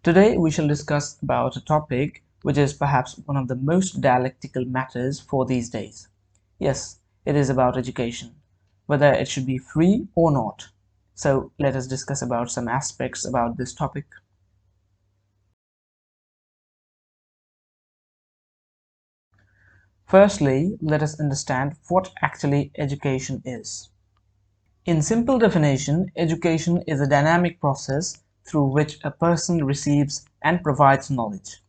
Today we shall discuss about a topic which is perhaps one of the most dialectical matters for these days. Yes, it is about education, whether it should be free or not. So let us discuss about some aspects about this topic. Firstly, let us understand what actually education is. In simple definition, education is a dynamic process through which a person receives and provides knowledge.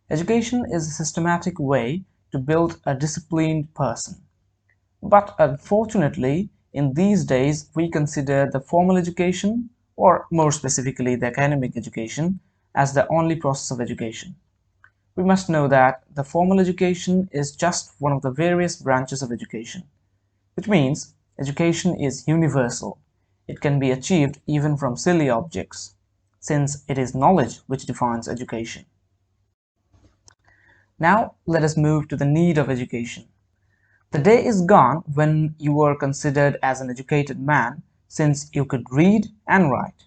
Education is a systematic way to build a disciplined person. But unfortunately, in these days, we consider the formal education, or more specifically the academic education, as the only process of education. We must know that the formal education is just one of the various branches of education, which means education is universal. It can be achieved even from silly objects, since it is knowledge which defines education. Now let us move to the need of education. The day is gone when you were considered as an educated man since you could read and write.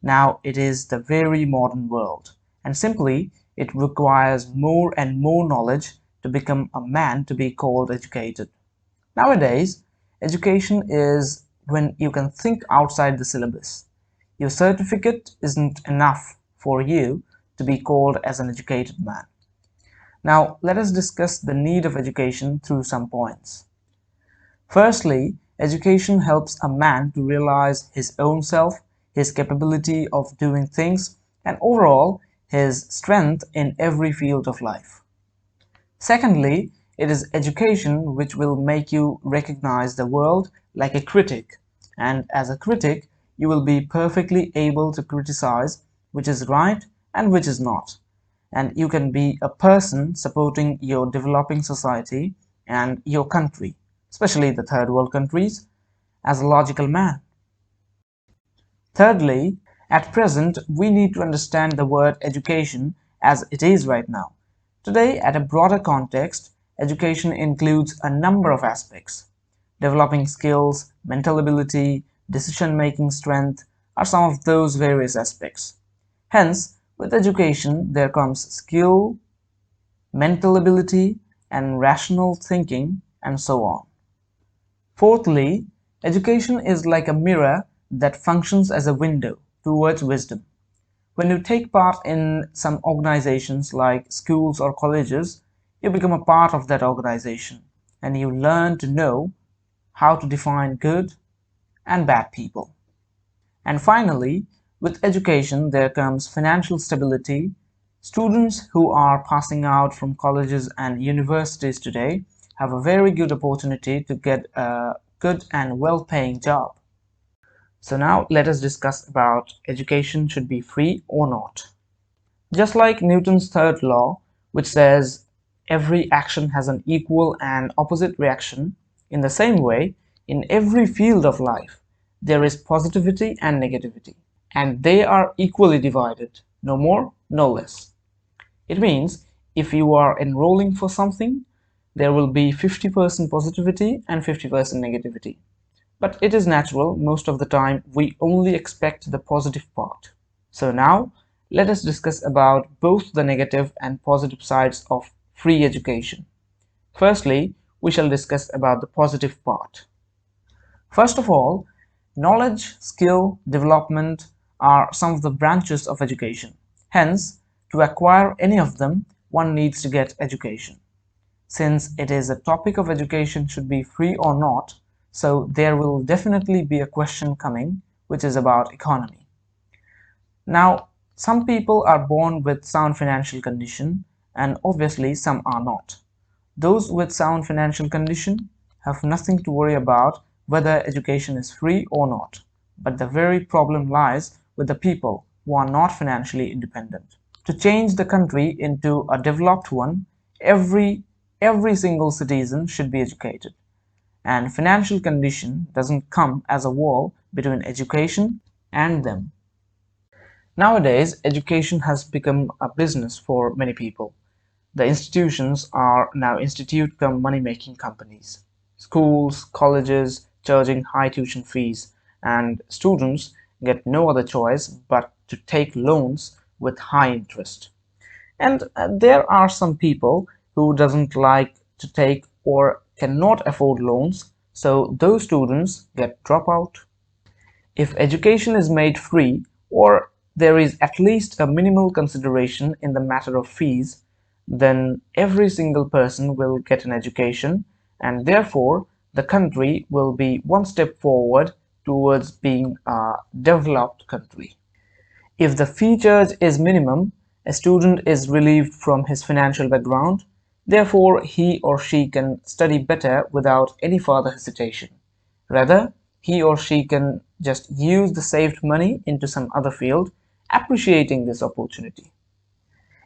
Now it is the very modern world, and simply it requires more and more knowledge to become a man to be called educated. Nowadays, education is when you can think outside the syllabus. Your certificate isn't enough for you to be called as an educated man. Now, let us discuss the need of education through some points. Firstly, education helps a man to realize his own self, his capability of doing things, and overall, his strength in every field of life. Secondly, it is education which will make you recognize the world like a critic, and as a critic, you will be perfectly able to criticize which is right and which is not. And you can be a person supporting your developing society and your country, especially the third world countries, as a logical man. Thirdly, at present, we need to understand the word education as it is right now. Today, at a broader context, education includes a number of aspects. Developing skills, mental ability, decision-making strength are some of those various aspects. Hence, with education, there comes skill, mental ability, and rational thinking, and so on. Fourthly, education is like a mirror that functions as a window towards wisdom. When you take part in some organizations like schools or colleges, you become a part of that organization and you learn to know how to define good and bad people. And finally, with education, there comes financial stability. Students who are passing out from colleges and universities today have a very good opportunity to get a good and well-paying job. So now let us discuss about education should be free or not. Just like Newton's third law, which says every action has an equal and opposite reaction, in the same way, in every field of life, there is positivity and negativity, and they are equally divided, no more, no less. It means if you are enrolling for something, there will be 50% positivity and 50% negativity. But it is natural, most of the time we only expect the positive part. So now, let us discuss about both the negative and positive sides of free education. Firstly, we shall discuss about the positive part. First of all, knowledge, skill, development are some of the branches of education. Hence, to acquire any of them, one needs to get education. Since it is a topic of education should be free or not, so there will definitely be a question coming, which is about economy. Now, some people are born with sound financial condition, and obviously some are not. Those with sound financial condition have nothing to worry about whether education is free or not. But the very problem lies with the people who are not financially independent. To change the country into a developed one, every single citizen should be educated. And financial condition doesn't come as a wall between education and them. Nowadays, education has become a business for many people. The institutions are now institute come money-making companies. Schools, colleges charging high tuition fees, and students get no other choice but to take loans with high interest. And there are some people who doesn't like to take or cannot afford loans, so those students get dropout. If education is made free, or there is at least a minimal consideration in the matter of fees, then every single person will get an education, and therefore the country will be one step forward towards being a developed country. If the fee charge is minimum, a student is relieved from his financial background, therefore he or she can study better without any further hesitation. Rather, he or she can just use the saved money into some other field, appreciating this opportunity.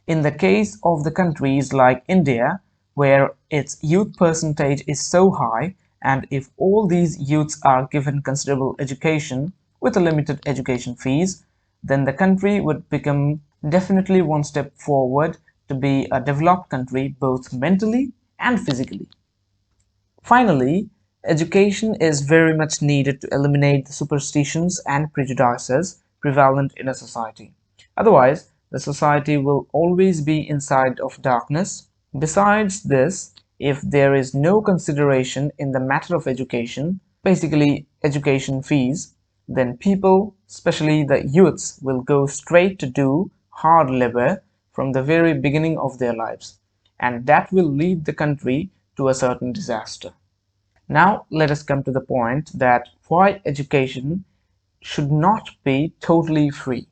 In the case of the countries like India, where its youth percentage is so high, and if all these youths are given considerable education with a limited education fees, then the country would become definitely one step forward to be a developed country both mentally and physically. Finally, education is very much needed to eliminate the superstitions and prejudices prevalent in a society. Otherwise, the society will always be inside of darkness. Besides this, if there is no consideration in the matter of education, basically education fees, then people, especially the youths, will go straight to do hard labor from the very beginning of their lives, and that will lead the country to a certain disaster. Now let us come to the point that why education should not be totally free.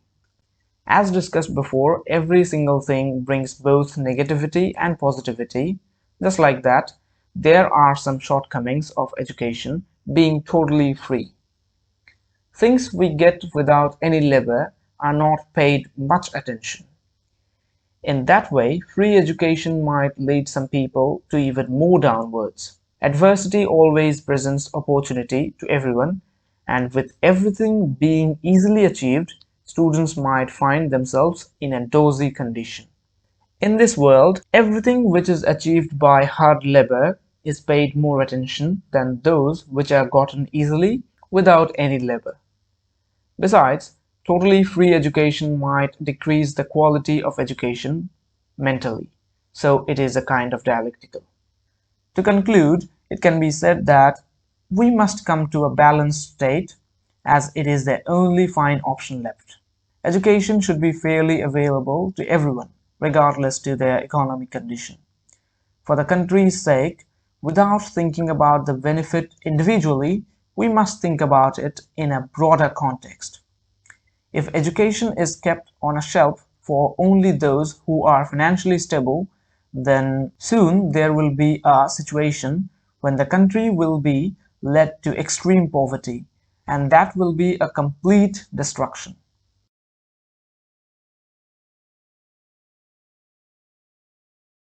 As discussed before, every single thing brings both negativity and positivity. Just like that, there are some shortcomings of education being totally free. Things we get without any labor are not paid much attention. In that way, free education might lead some people to even more downwards. Adversity always presents opportunity to everyone, and with everything being easily achieved, students might find themselves in a dozy condition. In this world, everything which is achieved by hard labor is paid more attention than those which are gotten easily without any labor. Besides, totally free education might decrease the quality of education mentally, so it is a kind of dialectical. To conclude, it can be said that we must come to a balanced state as it is the only fine option left. Education should be fairly available to everyone, regardless to their economic condition. For the country's sake, without thinking about the benefit individually, we must think about it in a broader context. If education is kept on a shelf for only those who are financially stable, then soon there will be a situation when the country will be led to extreme poverty, and that will be a complete destruction.